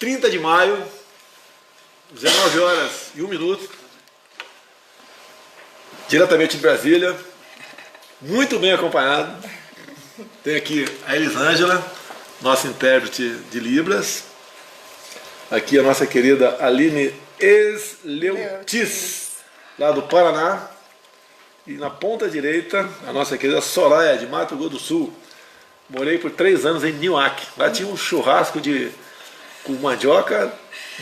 30 de maio, 19 horas e 1 minuto, diretamente de Brasília, muito bem acompanhado. Tem aqui a Elisângela, nossa intérprete de Libras. Aqui a nossa querida Aline Esleutis, lá do Paraná. E na ponta direita, a nossa querida Soraya, de Mato Grosso do Sul. Morei por 3 anos em Niuaque. Lá tinha um churrasco com mandioca,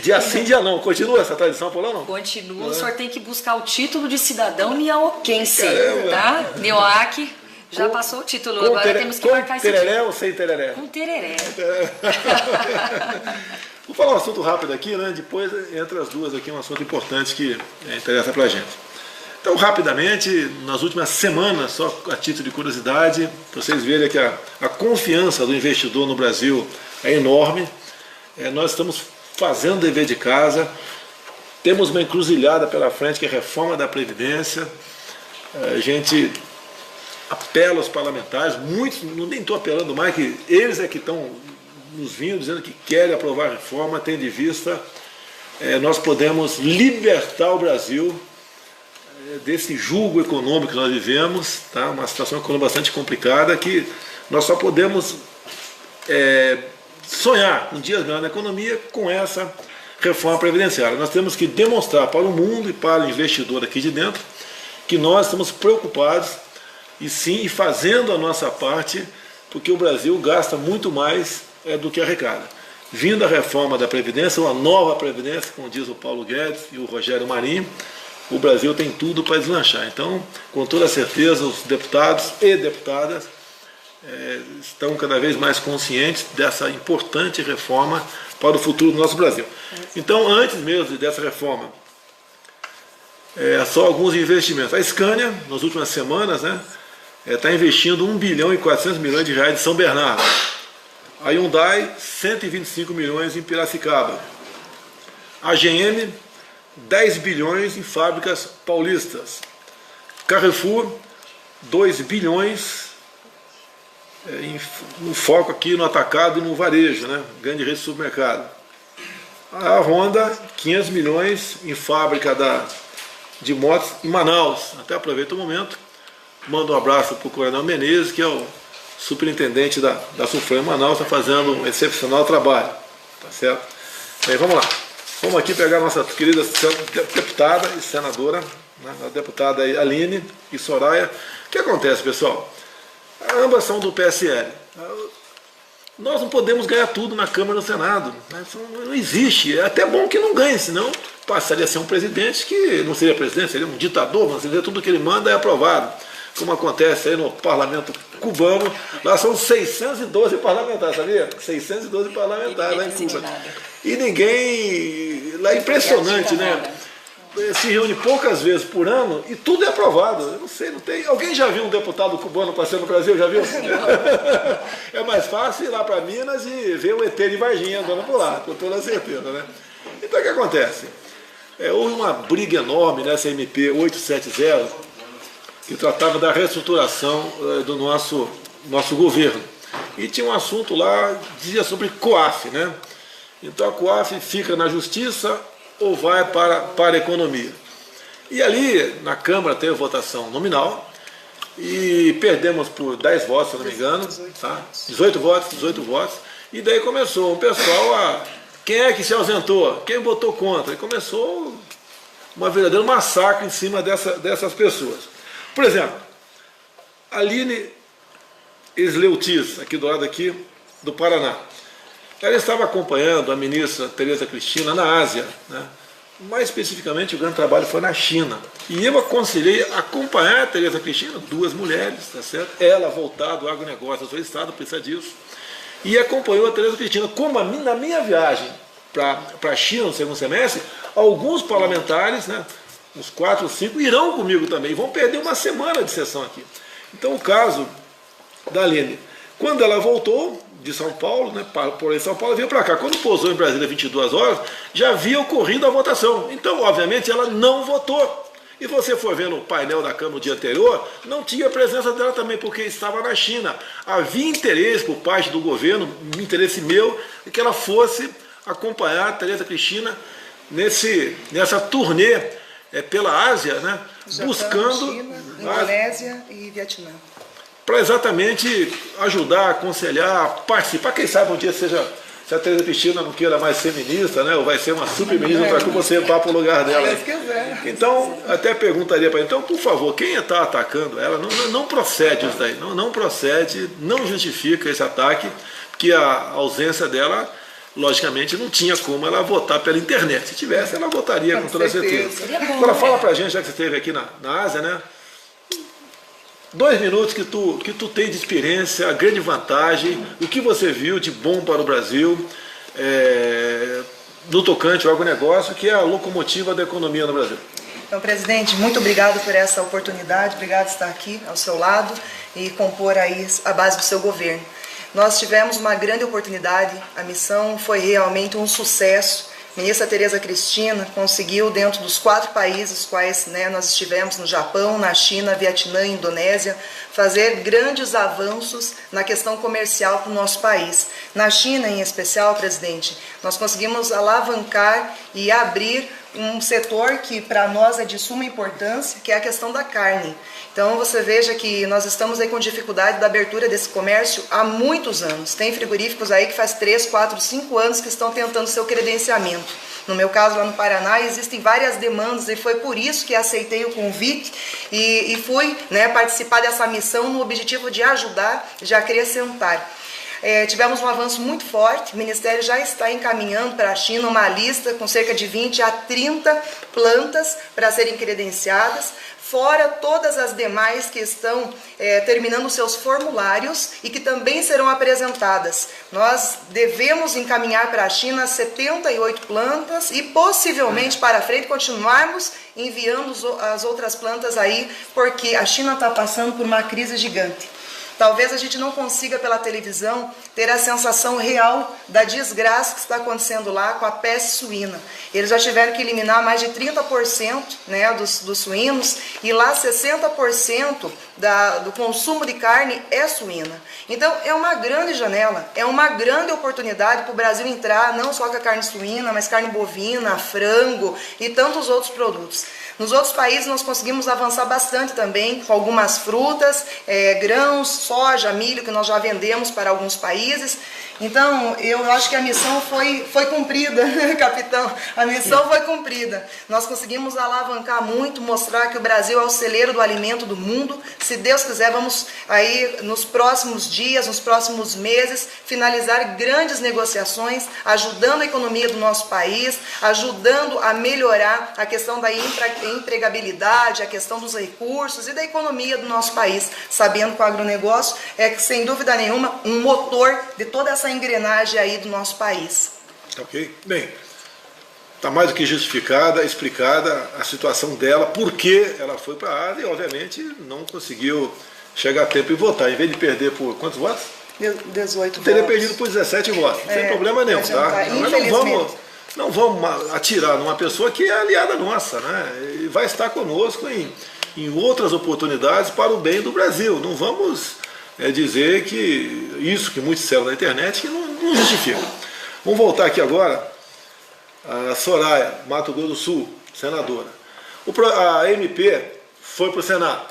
dia sim, dia não. Continua essa tradição por lá, não? Continua, o senhor tem que buscar o título de cidadão niuaquense, Caramba. tá? Niuaque, já passou o título, agora temos que marcar esse tereré título. ou sem tereré? Com tereré. Vou falar um assunto rápido aqui, né? Depois, entre as duas aqui, um assunto importante que interessa pra gente. Então, rapidamente, nas últimas semanas, só a título de curiosidade, para vocês verem que a confiança do investidor no Brasil é enorme. Nós estamos fazendo o dever de casa, temos uma encruzilhada pela frente, que é a reforma da Previdência. A gente apela aos parlamentares, muitos, nem estou apelando mais, que eles é que estão nos vindo dizendo que querem aprovar a reforma, tendo em vista nós podemos libertar o Brasil desse jugo econômico que nós vivemos, tá? Uma situação econômica bastante complicada, que nós só podemos sonhar um dia melhor na economia com essa reforma previdenciária. Nós temos que demonstrar para o mundo e para o investidor aqui de dentro que nós estamos preocupados e sim, e fazendo a nossa parte, porque o Brasil gasta muito mais do que arrecada. Vindo a reforma da Previdência, uma nova Previdência, como diz o Paulo Guedes e o Rogério Marinho, o Brasil tem tudo para deslanchar. Então, com toda certeza, os deputados e deputadas estão cada vez mais conscientes dessa importante reforma para o futuro do nosso Brasil. Então, antes mesmo dessa reforma, só alguns investimentos. A Scania, nas últimas semanas, está investindo 1 bilhão e 400 milhões de reais em São Bernardo. A Hyundai, 125 milhões em Piracicaba. A GM, 10 bilhões em fábricas paulistas. Carrefour, 2 bilhões no foco aqui no atacado e no varejo, grande rede de supermercado. A Honda, 500 milhões em fábrica de motos em Manaus. Até aproveito o momento, mando um abraço para o Coronel Menezes, que é o superintendente da Sulfran em Manaus, está fazendo um excepcional trabalho. Tá certo? Bem, vamos lá. Vamos aqui pegar a nossa querida deputada e senadora, a deputada Aline e Soraya. O que acontece, pessoal? Ambas são do PSL. Nós não podemos ganhar tudo na Câmara e no Senado. Não existe. É até bom que não ganhe, senão passaria a ser um presidente que não seria presidente, seria um ditador, mas tudo que ele manda é aprovado. Como acontece aí no parlamento cubano, lá são 612 parlamentares, sabia? 612 parlamentares lá em Cuba. E ninguém... Lá é impressionante, se reúne poucas vezes por ano e tudo é aprovado. Eu não sei, não tem... Alguém já viu um deputado cubano passeando no Brasil? Já viu? É mais fácil ir lá para Minas e ver o ET de Varginha andando por lá, com toda certeza, Então o que acontece? Houve uma briga enorme nessa MP 870, que tratava da reestruturação do nosso governo. E tinha um assunto lá, dizia sobre COAF, Então a COAF fica na Justiça ou vai para a Economia. E ali, na Câmara, teve votação nominal e perdemos por 10 votos, se não me engano, 18 votos, e daí começou o pessoal quem é que se ausentou? Quem votou contra? E começou uma verdadeira massacre em cima dessas pessoas. Por exemplo, a Aline Esleutis, aqui do lado aqui, do Paraná. Ela estava acompanhando a ministra Tereza Cristina na Ásia, mais especificamente o grande trabalho foi na China. E eu aconselhei acompanhar a Tereza Cristina, 2 mulheres, tá certo? Ela voltada ao agronegócio, o Estado precisa disso. E acompanhou a Tereza Cristina. Como na minha viagem para a China no segundo semestre, alguns parlamentares, uns 4 ou 5, irão comigo também, vão perder uma semana de sessão aqui. Então o caso da Aline, quando ela voltou de São Paulo, por São Paulo, veio para cá. Quando pousou em Brasília 22 horas, já havia ocorrido a votação. Então, obviamente, ela não votou. E você for ver no painel da Câmara no dia anterior, não tinha a presença dela também, porque estava na China. Havia interesse por parte do governo, interesse meu, que ela fosse acompanhar a Tereza Cristina nessa turnê pela Ásia, né? Japão, buscando China, Indonésia e Vietnã. Para exatamente ajudar, aconselhar, participar. Quem sabe um dia seja, se a Tereza Cristina não queira mais ser ministra, né? Ou vai ser uma super-ministra, para que você vá para o lugar dela. Se quiser. Então, até perguntaria para ele, então, por favor, quem está atacando ela, não procede isso daí, não procede, não justifica esse ataque, porque a ausência dela, logicamente, não tinha como ela votar pela internet. Se tivesse, ela votaria com toda certeza. Agora, fala para a gente, já que você esteve aqui na Ásia, né? 2 minutos que tu tem de experiência, a grande vantagem, o que você viu de bom para o Brasil, no tocante ao agronegócio, que é a locomotiva da economia no Brasil. Então, presidente, muito obrigado por essa oportunidade, obrigado por estar aqui ao seu lado e compor aí a base do seu governo. Nós tivemos uma grande oportunidade, a missão foi realmente um sucesso. A ministra Tereza Cristina conseguiu, dentro dos 4 países quais nós estivemos, no Japão, na China, Vietnã e Indonésia, fazer grandes avanços na questão comercial para o nosso país. Na China, em especial, presidente, nós conseguimos alavancar e abrir um setor que para nós é de suma importância, que é a questão da carne. Então você veja que nós estamos aí com dificuldade da abertura desse comércio há muitos anos. Tem frigoríficos aí que faz 3, 4, 5 anos que estão tentando seu credenciamento. No meu caso, lá no Paraná, existem várias demandas e foi por isso que aceitei o convite e fui participar dessa missão no objetivo de ajudar, de acrescentar. Tivemos um avanço muito forte, o Ministério já está encaminhando para a China uma lista com cerca de 20 a 30 plantas para serem credenciadas, fora todas as demais que estão terminando seus formulários e que também serão apresentadas. Nós devemos encaminhar para a China 78 plantas e possivelmente para frente continuarmos enviando as outras plantas aí, porque a China está passando por uma crise gigante. Talvez a gente não consiga pela televisão ter a sensação real da desgraça que está acontecendo lá com a peste suína. Eles já tiveram que eliminar mais de 30% dos suínos e lá 60% do consumo de carne é suína. Então é uma grande janela, é uma grande oportunidade para o Brasil entrar não só com a carne suína, mas carne bovina, frango e tantos outros produtos. Nos outros países nós conseguimos avançar bastante também com algumas frutas, grãos, soja, milho que nós já vendemos para alguns países. Então eu acho que a missão foi cumprida, capitão, a missão foi cumprida. Nós conseguimos alavancar muito, mostrar que o Brasil é o celeiro do alimento do mundo. Se Deus quiser, vamos aí nos próximos dias, nos próximos meses, finalizar grandes negociações, ajudando a economia do nosso país, ajudando a melhorar a questão da empregabilidade, a questão dos recursos e da economia do nosso país, sabendo que o agronegócio é, sem dúvida nenhuma, um motor de toda essa engrenagem aí do nosso país. Ok? Bem, está mais do que justificada, explicada a situação dela, por que ela foi para a Ásia e, obviamente, não conseguiu chegar a tempo e votar. Em vez de perder por quantos votos? 18 teria votos. perdido por 17 votos, sem problema nenhum, tá? Mas não vamos atirar numa pessoa que é aliada nossa, né? E vai estar conosco em outras oportunidades para o bem do Brasil. Não vamos dizer que isso que muitos disseram na internet que não justifica. Vamos voltar aqui agora a Soraya, Mato Grosso do Sul, senadora. A MP foi para o Senado,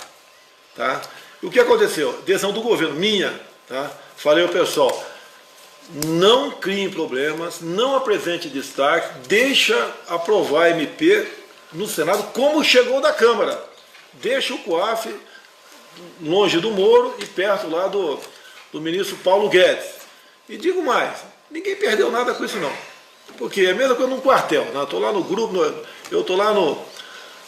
tá? E o que aconteceu? Decisão do governo, minha, tá? Falei ao pessoal, não criem problemas, não apresente destaque, deixa aprovar a MP no Senado como chegou da Câmara. Deixa o COAF longe do Moro e perto lá do ministro Paulo Guedes. E digo mais, ninguém perdeu nada com isso não. Porque é a mesma coisa num quartel, né? Estou lá no grupo, eu estou lá no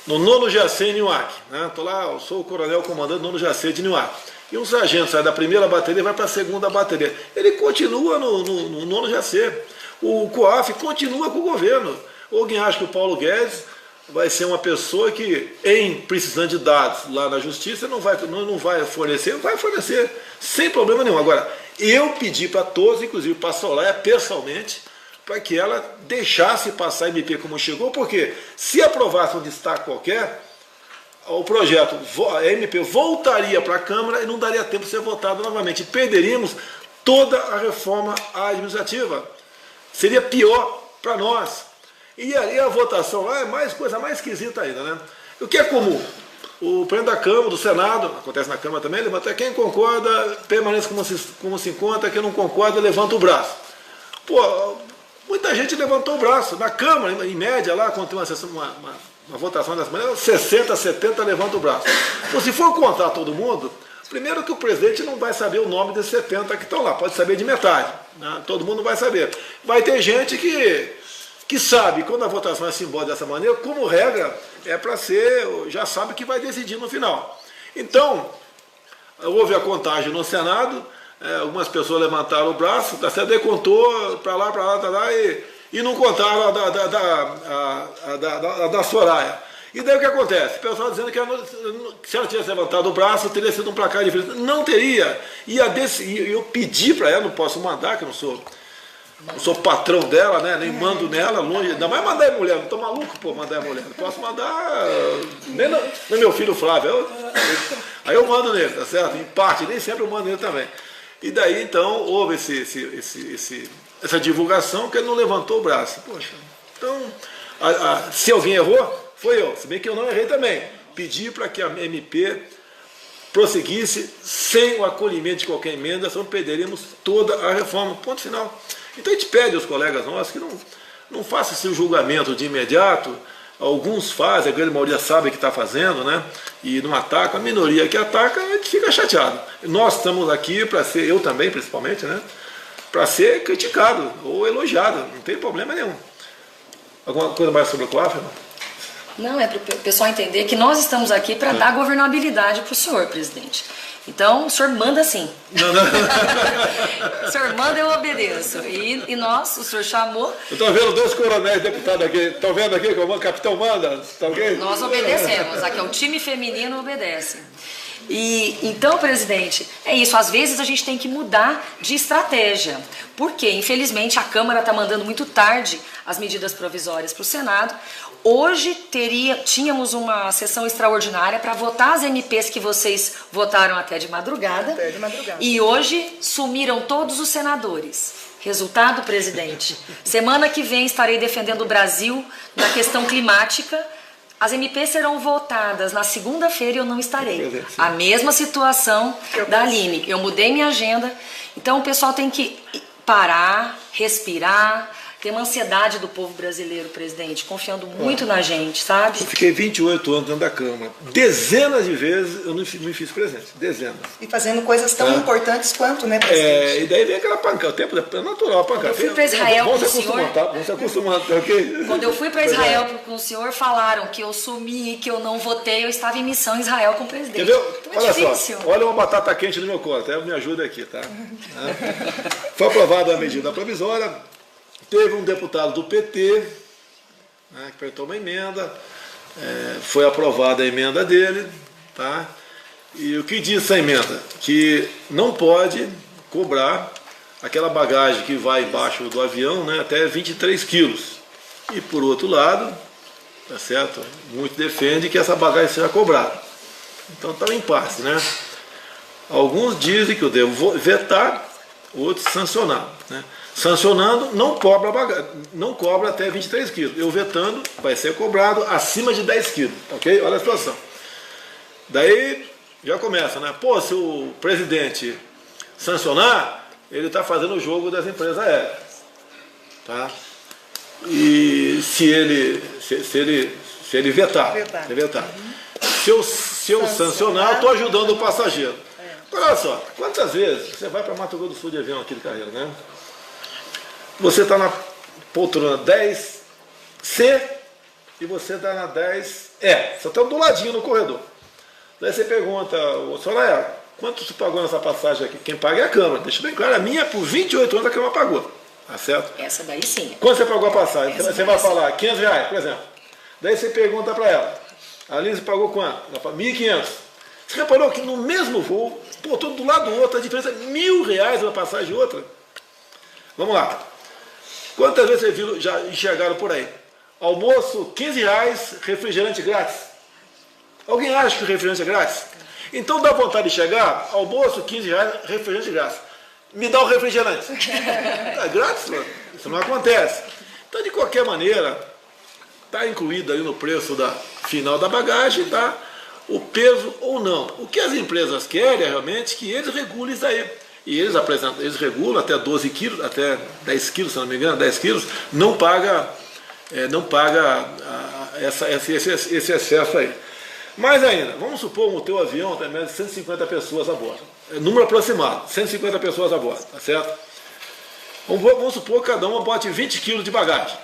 9º GAC em Niuaque, né? Eu sou o coronel comandante do 9º GAC de Niuaque. E um sargento sai da primeira bateria e vai para a segunda bateria. Ele continua no 9º GAC. O COAF continua com o governo. Alguém acha que o Paulo Guedes vai ser uma pessoa que, precisando de dados lá na justiça, não vai fornecer, vai fornecer sem problema nenhum. Agora, eu pedi para todos, inclusive para a Soraya pessoalmente, para que ela deixasse passar a MP como chegou, porque se aprovasse um destaque qualquer, o projeto, a MP voltaria para a Câmara e não daria tempo de ser votado novamente. Perderíamos toda a reforma administrativa. seria pior para nós. E aí a votação lá é coisa mais esquisita ainda, né? O que é comum? O presidente da Câmara, do Senado, acontece na Câmara também, levanta quem concorda, permanece como se encontra, quem não concorda, levanta o braço. Pô, muita gente levantou o braço. Na Câmara, em média, lá, quando tem uma votação dessa maneira, 60, 70 levanta o braço. Então, se for contar todo mundo, primeiro que o presidente não vai saber o nome desses 70 que estão lá, pode saber de metade, né? Todo mundo vai saber. Vai ter gente que sabe, quando a votação é simbólica dessa maneira, como regra, é para ser, já sabe que vai decidir no final. Então, houve a contagem no Senado, algumas pessoas levantaram o braço, tá certo? Daí contou para lá, e não contaram a da Soraya. E daí o que acontece? O pessoal dizendo que se ela tivesse levantado o braço, teria sido um placar diferente. Não teria. E eu pedi para ela, não posso mandar, que eu não sou patrão dela, né? Nem mando nela, longe. Ainda mais mandar em mulher, não estou maluco por mandar em mulher. Não posso mandar nem no meu filho Flávio. Aí eu mando nele, tá certo? Em parte, nem sempre eu mando nele também. E daí então houve essa divulgação que ele não levantou o braço. Poxa, então, se alguém errou, foi eu. Se bem que eu não errei também. Pedi para que a MP prosseguisse sem o acolhimento de qualquer emenda, senão perderíamos toda a reforma. Ponto final. Então a gente pede aos colegas nossos que não façam esse julgamento de imediato. Alguns fazem, a grande maioria sabe o que está fazendo, né? E não atacam. A minoria que ataca, a gente fica chateado. Nós estamos aqui para ser, eu também principalmente, né? Para ser criticado ou elogiado, não tem problema nenhum. Alguma coisa mais sobre o COAF? Não, é para o pessoal entender que nós estamos aqui para dar governabilidade para o senhor, presidente. Então, o senhor manda sim. Não. O senhor manda, eu obedeço. E nós, o senhor chamou... Eu estou vendo 2 coronéis deputados aqui. Estão vendo aqui como o capitão manda? Tá okay? Nós obedecemos. Aqui é o time feminino obedece. E então, presidente, é isso. Às vezes a gente tem que mudar de estratégia. Porque, infelizmente, a Câmara está mandando muito tarde as medidas provisórias para o Senado. Hoje tínhamos uma sessão extraordinária para votar as MPs que vocês votaram até de madrugada. Até de madrugada. E hoje sumiram todos os senadores. Resultado, presidente, semana que vem estarei defendendo o Brasil na questão climática. As MPs serão votadas na segunda-feira e eu não estarei. A mesma situação da Aline. Eu mudei minha agenda. Então o pessoal tem que parar, respirar. Tem uma ansiedade do povo brasileiro, presidente, confiando muito na gente, sabe? Eu fiquei 28 anos dentro da Câmara. Dezenas de vezes eu não me fiz presente. Dezenas. E fazendo coisas tão importantes quanto, né, presidente? E daí vem aquela pancada. O tempo é natural a pancada. Eu fui para Israel com o senhor. Vamos se acostumando, tá ok? Quando eu fui para Israel com o senhor, falaram que eu sumi, que eu não votei, eu estava em missão em Israel com o presidente. Entendeu? Então Olha difícil. só, olha uma batata quente no meu colo, até me ajuda aqui, tá? Foi aprovada a medida provisória. Teve um deputado do PT, né, que apresentou uma emenda, foi aprovada a emenda dele, tá? E o que diz essa emenda? Que não pode cobrar aquela bagagem que vai embaixo do avião, né, até 23 quilos. E por outro lado, tá certo? Muito defende que essa bagagem seja cobrada. Então está um impasse, né? Alguns dizem que eu devo vetar, outros sancionar, né? Sancionando, não cobra até 23 quilos. Eu vetando, vai ser cobrado acima de 10 quilos. Ok? Olha a situação. Daí já começa, né? Pô, se o presidente sancionar, ele está fazendo o jogo das empresas aéreas. Tá? E se ele vetar. Se eu sancionar, eu estou ajudando o passageiro. Agora, olha só, quantas vezes você vai para Mato Grosso do Sul de avião aqui de carreira, né? Você está na poltrona 10C e você está na 10E. Você está do ladinho no corredor. Daí você pergunta, Soraya, quanto você pagou nessa passagem aqui? Quem paga é a Câmara. Deixa bem claro, a minha por 28 anos a Câmara pagou. Tá certo? Essa daí sim. Quanto você pagou a passagem? Você vai falar R$500, por exemplo. Daí você pergunta para ela, a Lise pagou quanto? Ela fala, 1.500. Você reparou que no mesmo voo, pô, todo do lado do outro, a diferença é R$1.000 uma passagem de outra? Vamos lá. Quantas vezes vocês viram, já enxergaram por aí? Almoço, R$15, refrigerante grátis. Alguém acha que o refrigerante é grátis? Então dá vontade de chegar, almoço, R$15, refrigerante grátis. me dá o refrigerante. É grátis, mano. Isso não acontece. Então, de qualquer maneira, está incluído aí no preço final da bagagem, tá? O peso ou não. O que as empresas querem é realmente que eles regulem isso aí. E eles regulam até 12 quilos, até 10 quilos, se não me engano, 10 quilos, não paga esse excesso aí. Mas ainda, vamos supor o teu avião tem mais de 150 pessoas a bordo. É número aproximado, 150 pessoas a bordo, tá certo? Vamos supor que cada uma bote 20 quilos de bagagem.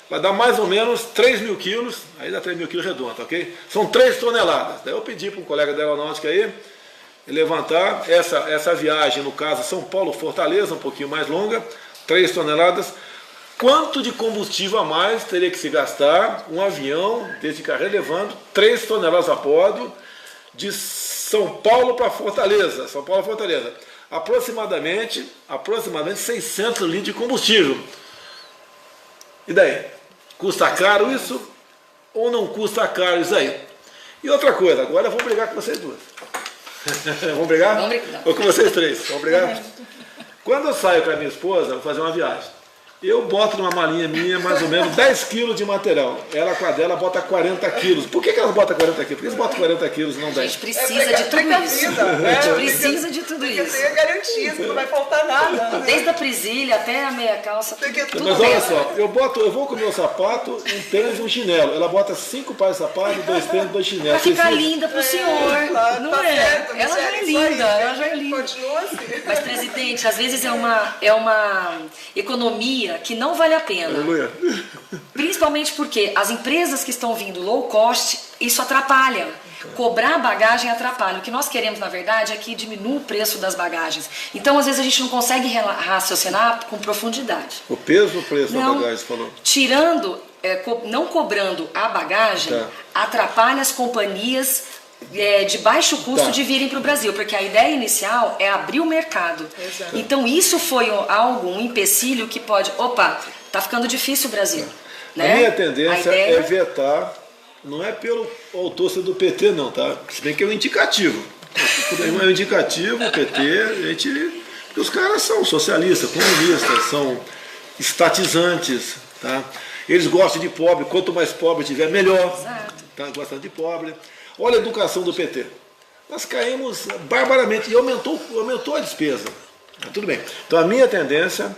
Vai dar mais ou menos 3 mil quilos, aí dá 3 mil quilos redondo, ok? São 3 toneladas. Daí eu pedi para um colega da aeronáutica aí levantar essa viagem, no caso São Paulo-Fortaleza, um pouquinho mais longa, 3 toneladas. Quanto de combustível a mais teria que se gastar um avião desse carro levando 3 toneladas a bordo de São Paulo para Fortaleza? São Paulo a Fortaleza. Aproximadamente 600 litros de combustível. E daí? Custa caro isso ou não custa caro isso aí? E outra coisa, agora eu vou brigar com vocês duas. Vamos brigar? Vamos brigar. Ou com vocês três? Vamos brigar? Quando eu saio com a minha esposa, vou fazer uma viagem. Eu boto numa malinha minha mais ou menos 10 quilos de material. Ela com a dela bota 40 quilos. Por que elas botam 40 quilos? Por que eles botam 40 quilos e não 10? A gente precisa de tudo isso. A gente precisa de tudo isso. Porque tem a garantia, não vai faltar nada. Né? Desde a presilha até a meia calça, tudo Mas olha dentro. só, eu vou com o meu sapato, um tênis e um chinelo. Ela bota 5 pares de sapato, 2 tênis, 2 chinelos. Pra ficar Vocês- linda pro senhor, Claro, não tá é? certo, Ela já Michele, é isso aí. linda, ela já é linda. Continua assim. Mas, presidente, às vezes é uma economia que não vale a pena. Aleluia. Principalmente porque as empresas que estão vindo low cost, isso atrapalha. Cobrar bagagem atrapalha. O que nós queremos, na verdade, é que diminua o preço das bagagens. Então, às vezes, a gente não consegue raciocinar com profundidade. O peso ou o preço da Não, bagagem, você falou? tirando, não cobrando a bagagem, Tá. atrapalha as companhias de baixo custo Tá. de virem para o Brasil, porque a ideia inicial é abrir o mercado. Exato. Então isso foi um empecilho que pode, tá ficando difícil o Brasil. A Né? minha tendência A ideia- é vetar, não é pelo autor ser do PT não, tá? Se bem que é um indicativo. É um indicativo, o PT, porque os caras são socialistas, comunistas, são estatizantes, tá? Eles gostam de pobre, quanto mais pobre tiver, melhor. Exato. Tá? Gostam de pobre. Olha a educação do PT. Nós caímos barbaramente e aumentou a despesa. Tudo bem. Então a minha tendência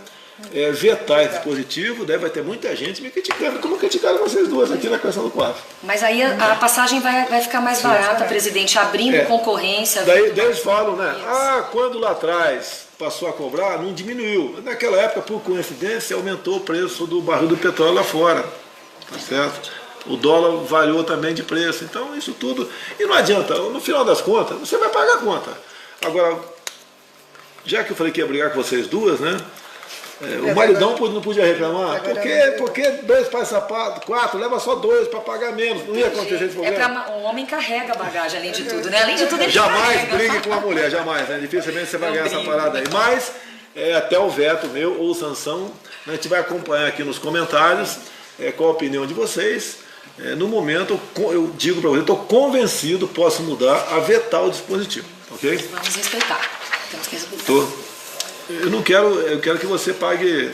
é vetar esse dispositivo, daí vai ter muita gente me criticando, como criticaram vocês duas aqui na questão do COAF. Mas aí a passagem vai ficar mais barata, presidente, abrindo concorrência. Daí eles falam, né? Quando lá atrás passou a cobrar, não diminuiu. Naquela época, por coincidência, aumentou o preço do barril do petróleo lá fora. Tá certo? O dólar variou também de preço. Então, isso tudo. E não adianta, no final das contas, você vai pagar a conta. Agora, já que eu falei que ia brigar com vocês duas, né? O maridão não podia reclamar. Porque 2 pares de sapato, 4, leva só 2 para pagar menos. Não ia acontecer esse problema. O homem carrega a bagagem, além de tudo, né? Além de tudo, ele Jamais carrega. brigue com a mulher, jamais. Né? Dificilmente você vai Não ganhar essa brigo. parada aí. Mas, até o veto meu ou sanção, a gente vai acompanhar aqui nos comentários qual a opinião de vocês. No momento, eu digo para vocês, estou convencido, posso mudar, a vetar o dispositivo. Ok? Vamos respeitar. Temos que respeitar. Eu quero que você pague,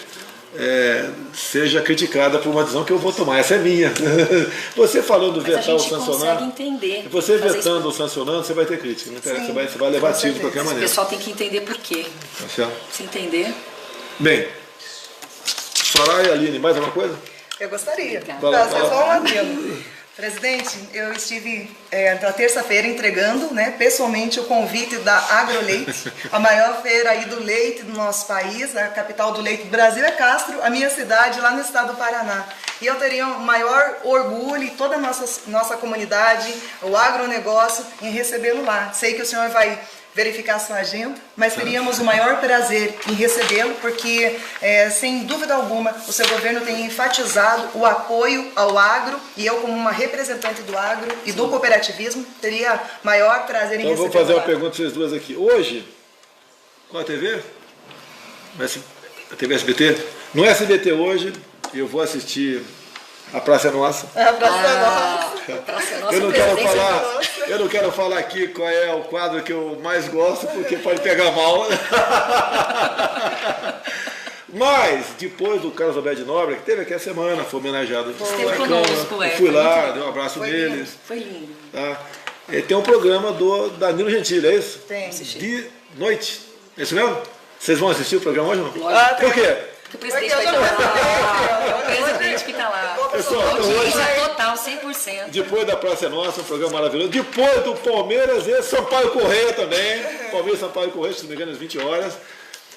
seja criticada por uma decisão que eu vou tomar. Essa é minha. Você falando Mas a vetar ou gente sancionar, consegue entender. você fazer vetando isso. ou sancionando, você vai ter crítica. Não interessa, Sim, você vai levar com tiro de qualquer certeza. O maneira. pessoal tem que entender por quê. Tá certo? Se entender. Bem, Soraya e Aline, mais alguma coisa? Eu gostaria. Vai lá, Tá, vai lá. só um adendo. Presidente, eu estive na terça-feira entregando pessoalmente o convite da Agroleite, a maior feira aí do leite do nosso país, a capital do leite do Brasil é Castro, a minha cidade lá no estado do Paraná. E eu teria o maior orgulho e toda a nossa comunidade, o agronegócio, em recebê-lo lá. Sei que o senhor vai verificar sua agenda, mas teríamos o maior prazer em recebê-lo, porque, sem dúvida alguma, o seu governo tem enfatizado o apoio ao agro, e eu, como uma representante do agro e do cooperativismo, teria maior prazer em Então eu vou recebê-lo fazer uma lá. pergunta para vocês duas aqui. Hoje, qual a TV? A TV SBT? No SBT hoje, eu vou assistir A Praça é Nossa. A Praça é Nossa. Praça é Nossa. Eu não quero falar aqui qual é o quadro que eu mais gosto, porque pode pegar mal. Mas, depois do Carlos Alberto de Nóbrega, que teve aqui a semana, foi homenageado. Esteve conosco, eu fui lá, dei um abraço neles. Lindo. Foi lindo. Tá? E tem um programa do Danilo Gentili, é isso? Tem. De noite. É isso mesmo? Vocês vão assistir o programa hoje ou não? Lógico. Por quê? Porque o presidente vai estar lá. O presidente que está lá. Pessoal, Audiência total, 100%. Depois da Praça é Nossa, um programa maravilhoso. Depois do Palmeiras e Sampaio Corrêa também. Palmeiras e Sampaio Corrêa, se não me engano, às 20 horas.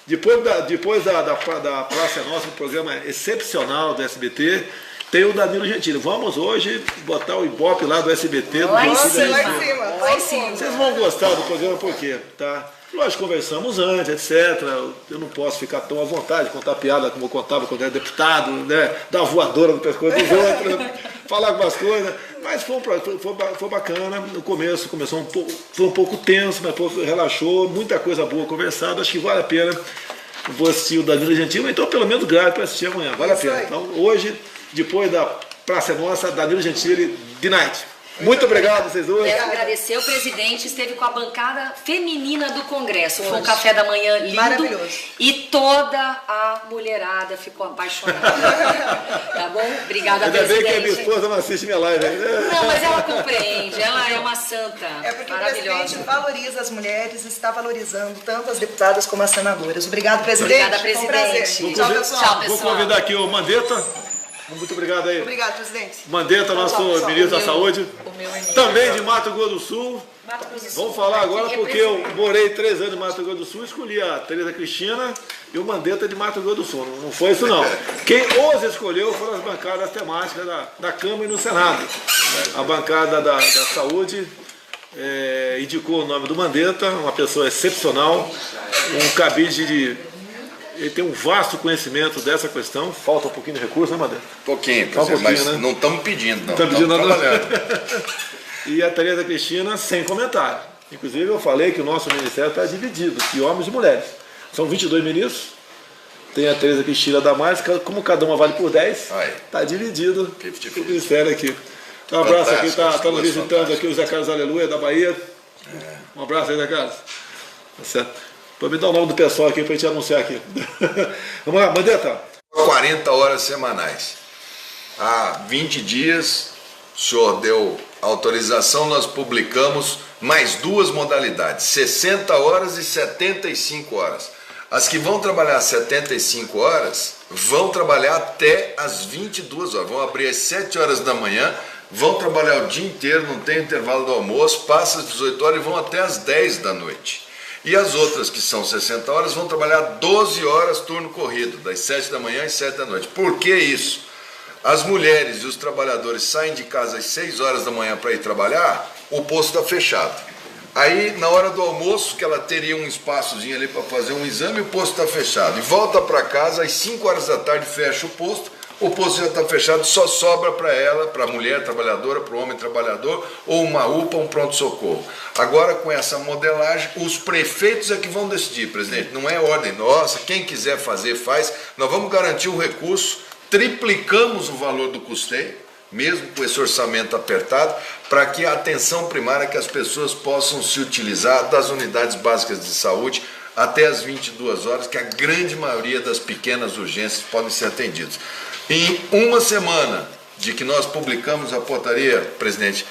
Depois da Praça é Nossa, um programa excepcional do SBT. Tem o Danilo Gentili. Vamos hoje botar o Ibope lá do SBT. Lá em Ibope cima. da Lá em cima. Vocês vão gostar do programa por quê? Tá? Lógico, conversamos antes, etc. Eu não posso ficar tão à vontade, contar piada como eu contava quando era deputado, né? Dar voadora no pescoço dos outros, falar algumas coisas. Mas foi bacana. No começo começou foi um pouco tenso, mas depois relaxou. Muita coisa boa conversada. Acho que vale a pena. Vou assistir o Danilo Gentili, então pelo menos grave para assistir amanhã. Vale a pena. Então hoje, depois da Praça Nossa, Danilo Gentili, The Night. Muito obrigado, vocês dois. Quero agradecer. O presidente esteve com a bancada feminina do Congresso. Foi um café da manhã lindo. Maravilhoso. E toda a mulherada ficou apaixonada. Tá bom? Obrigada, Ainda presidente. bem que a minha esposa não assiste minha live. Não, mas ela compreende. Ela é uma santa. É porque o maravilhosa. presidente valoriza as mulheres, está valorizando tanto as deputadas como as senadoras. Obrigado, presidente. Obrigada, Foi um presidente. prazer. Tchau, pessoal. Tchau, pessoal. Vou convidar aqui o Mandetta. Muito obrigado aí. Obrigado, presidente. Mandetta, nosso Tchau, ministro da meu- Saúde. o meu amigo. Também de Mato Grosso do Sul. Mato Grosso do Sul. Vamos falar agora Aqui porque eu representa. morei 3 anos em Mato Grosso do Sul, escolhi a Tereza Cristina e o Mandetta de Mato Grosso do Sul. Não foi isso não. Quem os escolheu foram as bancadas temáticas da Câmara e no Senado. A bancada da Saúde indicou o nome do Mandetta, uma pessoa excepcional, um cabide de... Ele tem um vasto conhecimento dessa questão. Falta um pouquinho de recurso, né, Mandetta? Pouquinho, Só um presidente, mas pouquinho, né? não estamos pedindo, não. Tá pedindo Estamos nada. trabalhando. E a Tereza Cristina sem comentário. Inclusive eu falei que o nosso ministério está dividido, de homens e mulheres. São 22 ministros. Tem a Tereza Cristina da mais, como cada uma vale por 10, Aí. está dividido 50-50. o ministério aqui. Um abraço aqui, Fantástico, as está nos duas visitando fantásticas. aqui o Zé Carlos Aleluia da Bahia. Um abraço aí, Zé Carlos. Tá certo. Para me dar o nome do pessoal aqui para a gente anunciar aqui. Vamos lá, Mandetta. 40 horas semanais. Há 20 dias, o senhor deu autorização, nós publicamos mais 2 modalidades, 60 horas e 75 horas. As que vão trabalhar 75 horas vão trabalhar até as 22 horas, vão abrir às 7 horas da manhã, vão trabalhar o dia inteiro, não tem intervalo do almoço, passa às 18 horas e vão até às 10 da noite. E as outras, que são 60 horas, vão trabalhar 12 horas turno corrido, das 7 da manhã às 7 da noite. Por que isso? As mulheres e os trabalhadores saem de casa às 6 horas da manhã para ir trabalhar, o posto está fechado. Aí, na hora do almoço, que ela teria um espaçozinho ali para fazer um exame, o posto está fechado. E volta para casa, às 5 horas da tarde, fecha o posto já está fechado, só sobra para ela, para a mulher trabalhadora, para o homem trabalhador, ou uma UPA, um pronto-socorro. Agora, com essa modelagem, os prefeitos é que vão decidir, presidente. Não é ordem nossa, quem quiser fazer, faz. Nós vamos garantir o recurso, triplicamos o valor do custeio, mesmo com esse orçamento apertado, para que a atenção primária, que as pessoas possam se utilizar das unidades básicas de saúde até as 22 horas, que a grande maioria das pequenas urgências podem ser atendidas. Em uma semana de que nós publicamos a portaria, presidente,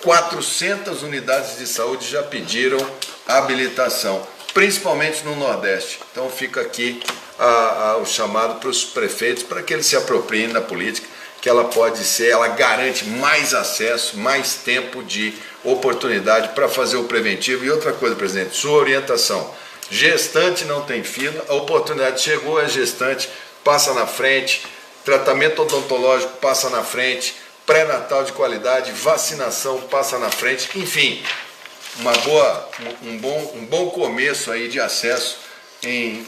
400 unidades de saúde já pediram habilitação, principalmente no Nordeste. Então fica aqui o chamado para os prefeitos, para que eles se apropriem da política, que ela pode ser, ela garante mais acesso, mais tempo de oportunidade para fazer o preventivo. E outra coisa, presidente, sua orientação, gestante não tem fila, a oportunidade chegou, é gestante, passa na frente, tratamento odontológico passa na frente, pré-natal de qualidade, vacinação passa na frente, enfim, um bom começo aí de acesso em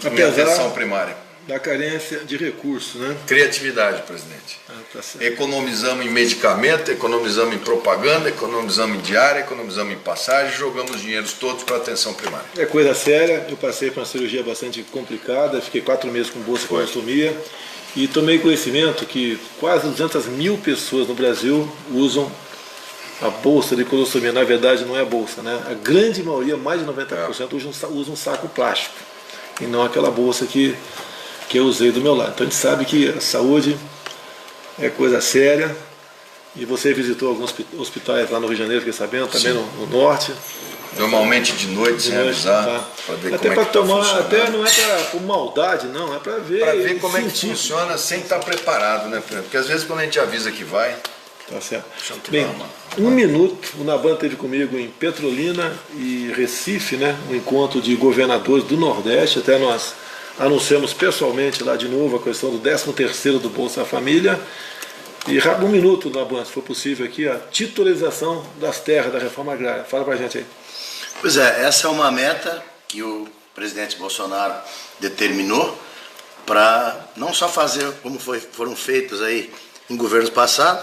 atenção primária. Da carência de recursos, né? Criatividade, presidente. Tá certo. Economizamos em medicamento, economizamos em propaganda, economizamos em diária, economizamos em passagem, jogamos os dinheiros todos para atenção primária. É coisa séria. Eu passei por uma cirurgia bastante complicada, fiquei 4 meses com bolsa colostomia. e tomei conhecimento que quase 200 mil pessoas no Brasil usam a bolsa de colostomia. Na verdade não é bolsa, né? A grande maioria, mais de 90%, usa um saco plástico e não aquela bolsa que eu usei do meu lado. Então a gente sabe que a saúde é coisa séria. E você visitou alguns hospitais lá no Rio de Janeiro, fiquei sabendo, também no norte. Normalmente de noite, sem avisar, tá. para ver até como é que tá funcionando. até não é por maldade, não, é para ver. Para ver como é que funciona sem estar preparado, né? Porque às vezes quando a gente avisa que vai... Tá certo. Bem, um minuto, o Naban esteve comigo em Petrolina e Recife, né? Um encontro de governadores do Nordeste, até nós anunciamos pessoalmente lá de novo a questão do 13º do Bolsa Família. E um minuto, Naban, se for possível aqui, a titularização das terras da reforma agrária. Fala pra gente aí. Pois é, essa é uma meta que o presidente Bolsonaro determinou para não só fazer como foram feitos aí em governos passados,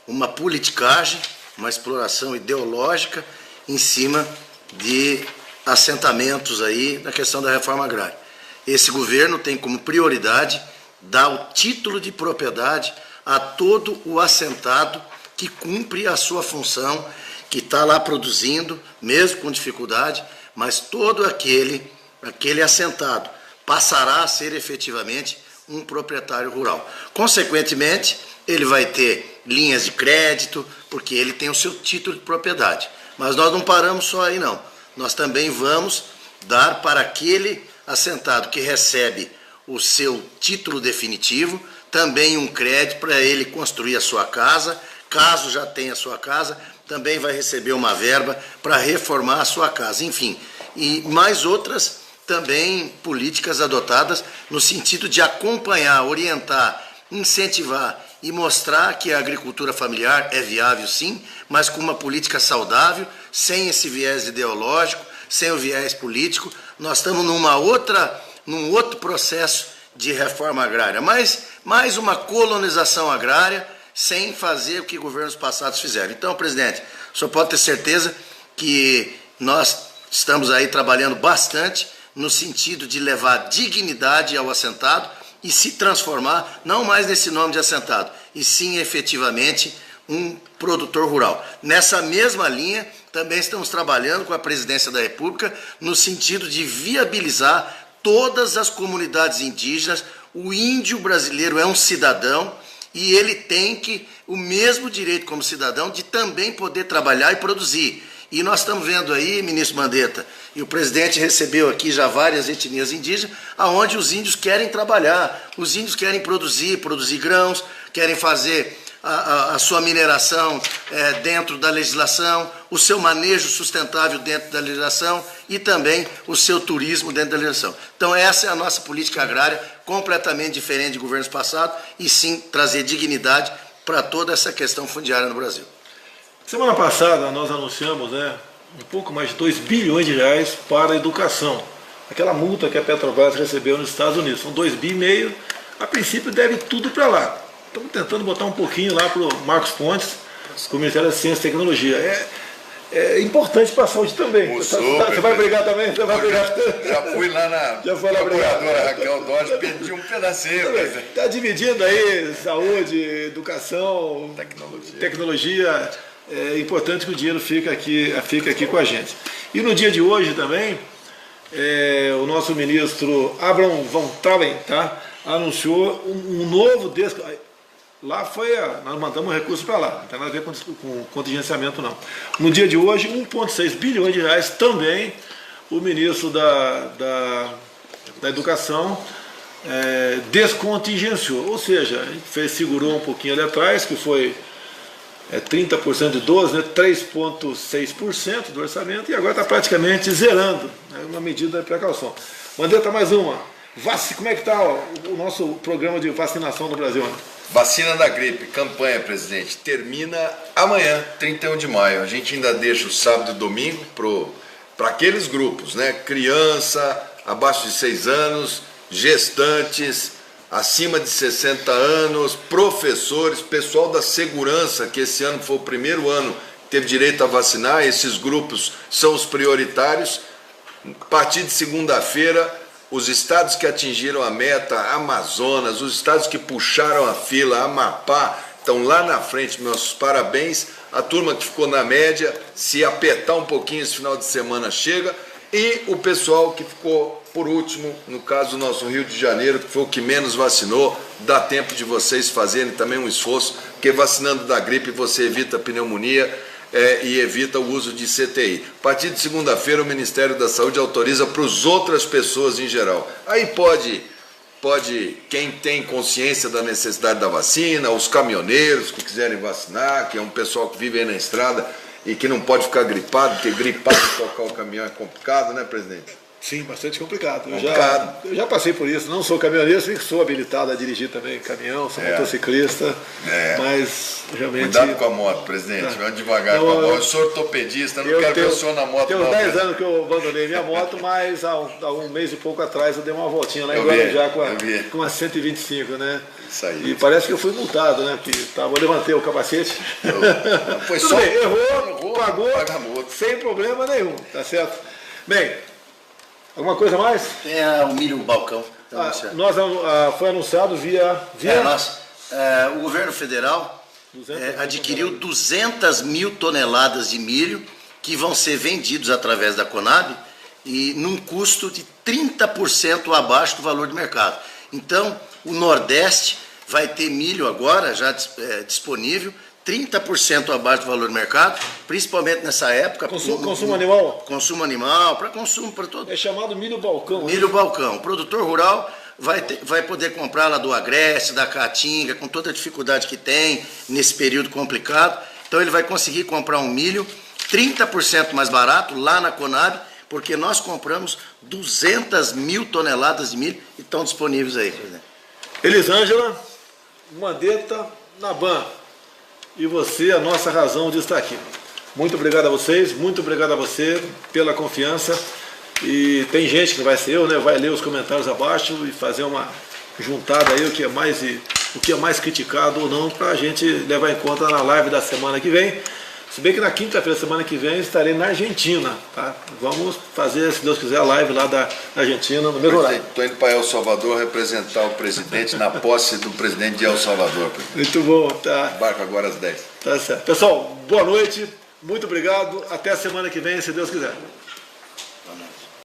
uma politicagem, uma exploração ideológica em cima de assentamentos aí na questão da reforma agrária. Esse governo tem como prioridade dar o título de propriedade a todo o assentado que cumpre a sua função, que está lá produzindo, mesmo com dificuldade, mas todo aquele assentado passará a ser efetivamente um proprietário rural. Consequentemente, ele vai ter linhas de crédito, porque ele tem o seu título de propriedade. Mas nós não paramos só aí, não. Nós também vamos dar para aquele assentado que recebe o seu título definitivo, também um crédito para ele construir a sua casa. Caso já tenha a sua casa, também vai receber uma verba para reformar a sua casa. Enfim, e mais outras também políticas adotadas no sentido de acompanhar, orientar, incentivar e mostrar que a agricultura familiar é viável sim, mas com uma política saudável, sem esse viés ideológico, sem o viés político. Nós estamos num outro processo de reforma agrária, mas mais uma colonização agrária sem fazer o que governos passados fizeram. Então, presidente, o senhor pode ter certeza que nós estamos aí trabalhando bastante no sentido de levar dignidade ao assentado e se transformar, não mais nesse nome de assentado, e sim efetivamente um produtor rural. Nessa mesma linha, também estamos trabalhando com a Presidência da República no sentido de viabilizar todas as comunidades indígenas. O índio brasileiro é um cidadão e ele tem o mesmo direito como cidadão de também poder trabalhar e produzir. E nós estamos vendo aí, ministro Mandetta, e o presidente recebeu aqui já várias etnias indígenas, aonde os índios querem trabalhar, os índios querem produzir grãos, querem fazer a sua mineração dentro da legislação, o seu manejo sustentável dentro da legislação e também o seu turismo dentro da legislação. Então essa é a nossa política agrária, completamente diferente de governos passados, e sim trazer dignidade para toda essa questão fundiária no Brasil. Semana passada nós anunciamos, um pouco mais de 2 bilhões de reais para a educação. Aquela multa que a Petrobras recebeu nos Estados Unidos. São 2,5 bilhões, a princípio deve tudo para lá. Estamos tentando botar um pouquinho lá para o Marcos Pontes, com o Ministério da Ciência e Tecnologia. É importante para a saúde também. Você vai brigar também? Você vai brigar? Já fui lá na procuradora Raquel Dodge, pedi um pedacinho. Está dividindo aí saúde, educação, tecnologia. É importante que o dinheiro fique aqui com a gente. E no dia de hoje também, o nosso ministro Abraham von Trauen, tá, anunciou um novo... Lá nós mandamos um recurso para lá, não tem nada a ver com contingenciamento não. No dia de hoje, 1,6 bilhões de reais também o ministro da Educação descontingenciou. Ou seja, a gente segurou um pouquinho ali atrás, que foi 30% de 12, 3,6% do orçamento, e agora está praticamente zerando, uma medida de precaução. Mandetta, mais uma. Como é que está o nosso programa de vacinação no Brasil? Vacina da gripe, campanha, presidente, termina amanhã, 31 de maio. A gente ainda deixa o sábado e domingo para aqueles grupos, criança, abaixo de 6 anos, gestantes, acima de 60 anos, professores, pessoal da segurança, que esse ano foi o primeiro ano que teve direito a vacinar. Esses grupos são os prioritários. A partir de segunda-feira, os estados que atingiram a meta, Amazonas, os estados que puxaram a fila, Amapá, estão lá na frente, meus parabéns. A turma que ficou na média, se apertar um pouquinho esse final de semana chega. E o pessoal que ficou por último, no caso do nosso Rio de Janeiro, que foi o que menos vacinou, dá tempo de vocês fazerem também um esforço, porque vacinando da gripe você evita a pneumonia e evita o uso de CTI. A partir de segunda-feira o Ministério da Saúde autoriza para as outras pessoas em geral. Aí pode, quem tem consciência da necessidade da vacina, os caminhoneiros que quiserem vacinar, que é um pessoal que vive aí na estrada e que não pode ficar gripado, porque gripado tocar o caminhão é complicado, né, presidente? Sim, bastante complicado. Complicado. Eu já passei por isso. Não sou caminhoneiro, sou habilitado a dirigir também caminhão, sou motociclista, mas realmente... Cuidado com a moto, presidente. Vamos devagar com a moto. Eu sou ortopedista, não quero ver o senhor na moto. Tenho 10 anos que eu abandonei minha moto, mas há um mês e pouco atrás eu dei uma voltinha lá em Guarujá com a 125, né? Isso aí. E parece que eu fui multado, né? Porque eu levantei o capacete. Foi Tudo só bem, errou, pagou, paga multa. sem problema nenhum, tá certo? Bem, alguma coisa mais? Tem o milho balcão. Foi anunciado via... O governo federal adquiriu 200 mil toneladas de milho que vão ser vendidos através da Conab e num custo de 30% abaixo do valor de mercado. Então, o Nordeste vai ter milho agora já disponível, 30% abaixo do valor do mercado, principalmente nessa época. Consumo animal? Consumo animal, para consumo, para todo. É chamado milho balcão. Milho balcão. O produtor rural vai poder comprar lá do Agreste, da Caatinga, com toda a dificuldade que tem nesse período complicado. Então ele vai conseguir comprar um milho 30% mais barato lá na Conab, porque nós compramos 200 mil toneladas de milho e estão disponíveis aí, presidente. Elisângela, Mandetta, Naban. E você, a nossa razão de estar aqui. Muito obrigado a vocês, muito obrigado a você pela confiança. E tem gente que vai ser eu, né? Vai ler os comentários abaixo e fazer uma juntada aí, o que é mais criticado ou não, para a gente levar em conta na live da semana que vem. Se bem que na quinta-feira, semana que vem, estarei na Argentina, tá? Vamos fazer, se Deus quiser, a live lá da Argentina, no mesmo horário. Estou indo para El Salvador representar o presidente na posse do presidente de El Salvador. Muito bom, tá? Embarco agora às 10. Tá certo. Pessoal, boa noite, muito obrigado, até a semana que vem, se Deus quiser.